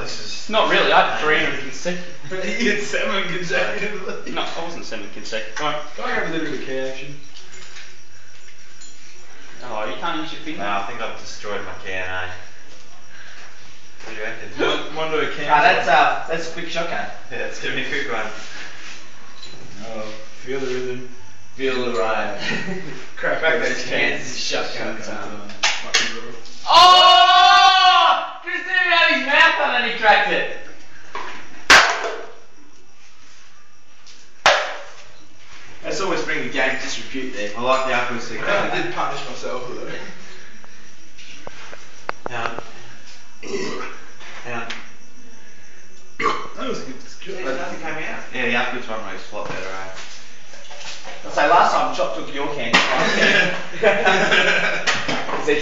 this is... Not really, I had 300 consecutive. You had 7 consecutively. No, I wasn't 7 consecutive. Can I have a little bit of K action? Oh, you can't use your finger. No, I think I've destroyed my KNI. What do you reckon? One to a can. That's a quick shotgun. Yeah, it's gonna be a quick one. Oh, feel the rhythm. Feel the ride. Crack back those cans. Shotgun time. Oh! Chris didn't even have his mouth on and he cracked it. That's always bring the game disrepute there. I like the accuracy. I did punish myself with it. Yeah. Yeah. That was a good job. Nothing came out. Yeah, the afterwards one makes a lot better, right? I'll say last time Chop took your candy. He said,